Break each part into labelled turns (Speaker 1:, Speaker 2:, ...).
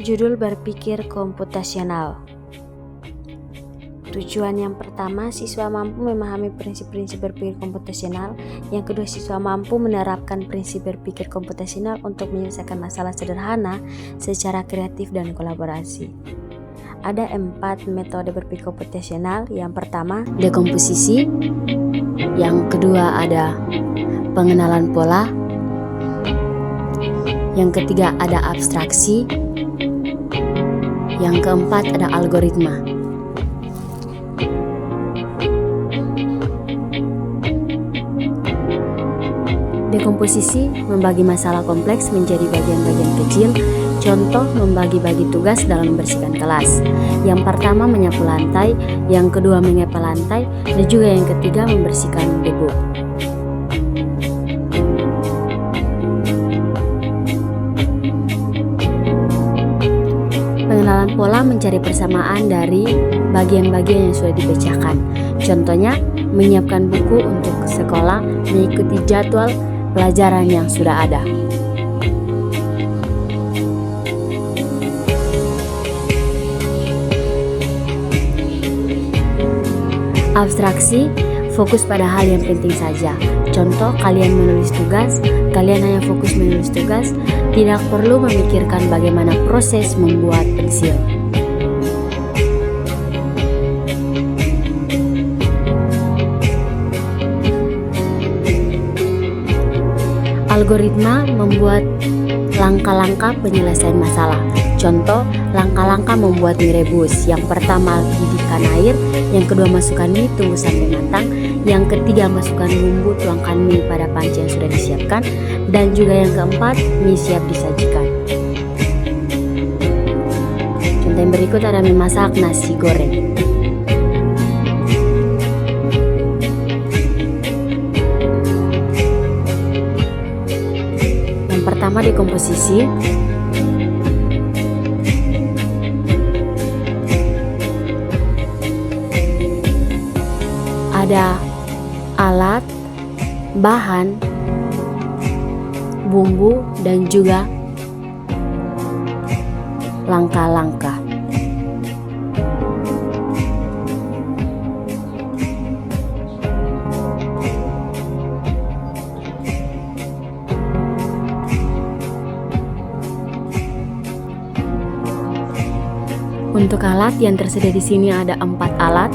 Speaker 1: Judul berpikir komputasional. Tujuan yang pertama, siswa mampu memahami prinsip-prinsip berpikir komputasional. Yang kedua, siswa mampu menerapkan prinsip berpikir komputasional untuk menyelesaikan masalah sederhana secara kreatif dan kolaborasi. Ada 4 metode berpikir komputasional. Yang pertama, dekomposisi. Yang kedua ada pengenalan pola. Yang ketiga ada abstraksi. Yang keempat ada algoritma. Dekomposisi membagi masalah kompleks menjadi bagian-bagian kecil. Contoh, membagi-bagi tugas dalam membersihkan kelas. Yang pertama menyapu lantai, yang kedua mengepel lantai, dan juga yang ketiga membersihkan debu. Pengenalan pola mencari persamaan dari bagian-bagian yang sudah dipecahkan. Contohnya, menyiapkan buku untuk sekolah, mengikuti jadwal pelajaran yang sudah ada. Abstraksi, fokus pada hal yang penting saja. Contoh, kalian menulis tugas, kalian hanya fokus menulis tugas, tidak perlu memikirkan bagaimana proses membuat pensil. Algoritma membuat langkah-langkah penyelesaian masalah. Contoh, langkah-langkah membuat mie rebus. Yang pertama, hidupkan air. Yang kedua, masukkan mie, tunggu sampai matang. Yang ketiga, masukkan bumbu, tuangkan mie pada panci yang sudah disiapkan. Dan juga yang keempat, mie siap disajikan. Contoh yang berikut ada memasak nasi goreng. Yang pertama, dekomposisi. Ada alat, bahan, bumbu, dan juga langkah-langkah. Untuk alat yang tersedia di sini ada 4 alat.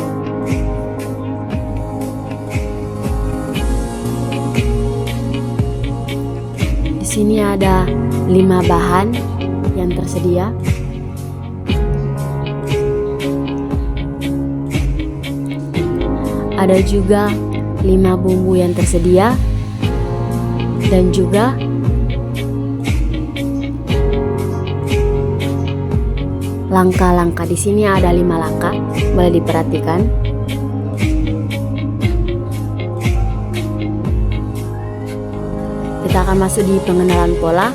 Speaker 1: Di sini ada 5 bahan yang tersedia. Ada juga 5 bumbu yang tersedia dan juga langkah-langkah. Di sini ada 5 langkah, boleh diperhatikan. Kita akan masuk di pengenalan pola.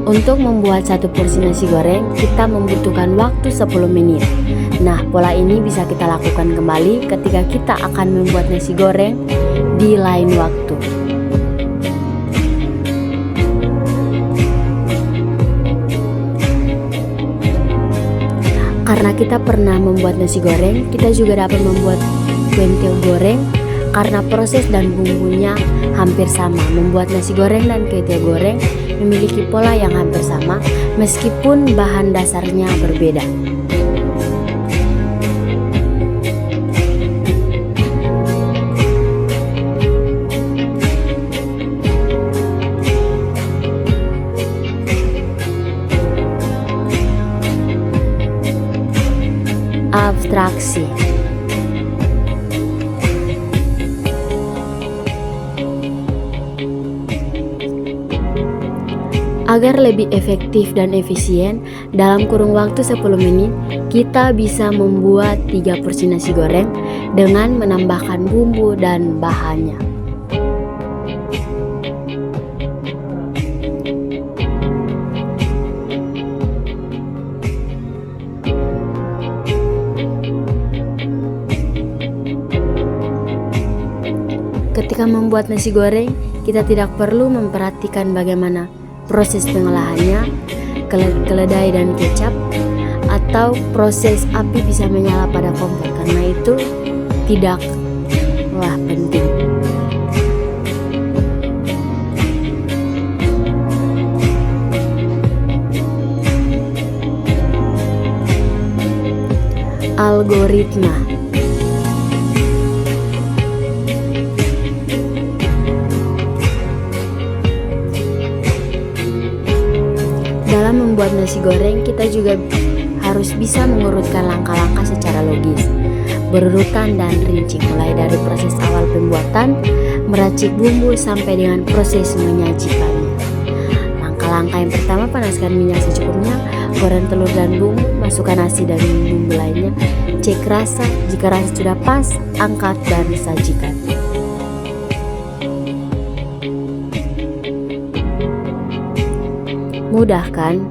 Speaker 1: Untuk membuat satu porsi nasi goreng, kita membutuhkan waktu 10 menit. Nah, pola ini bisa kita lakukan kembali ketika kita akan membuat nasi goreng di lain waktu. Karena kita pernah membuat nasi goreng, kita juga dapat membuat kuentil goreng karena proses dan bumbunya hampir sama. Membuat nasi goreng dan kuentil goreng memiliki pola yang hampir sama meskipun bahan dasarnya berbeda. Abstraksi. Agar lebih efektif dan efisien, dalam kurun waktu 10 menit, Kita bisa membuat 3 porsi nasi goreng dengan menambahkan bumbu dan bahannya. Ketika membuat nasi goreng, kita tidak perlu memperhatikan bagaimana proses pengolahannya, keledai dan kecap, atau proses api bisa menyala pada kompor, karena itu tidaklah penting. Algoritma. Dalam membuat nasi goreng, kita juga harus bisa mengurutkan langkah-langkah secara logis, berurutan dan rinci, mulai dari proses awal pembuatan, meracik bumbu sampai dengan proses menyajikannya. Langkah-langkah yang pertama, panaskan minyak secukupnya, goreng telur dan bumbu, masukkan nasi dan bumbu lainnya, cek rasa, jika rasa sudah pas, angkat dan sajikan. Mudah kan?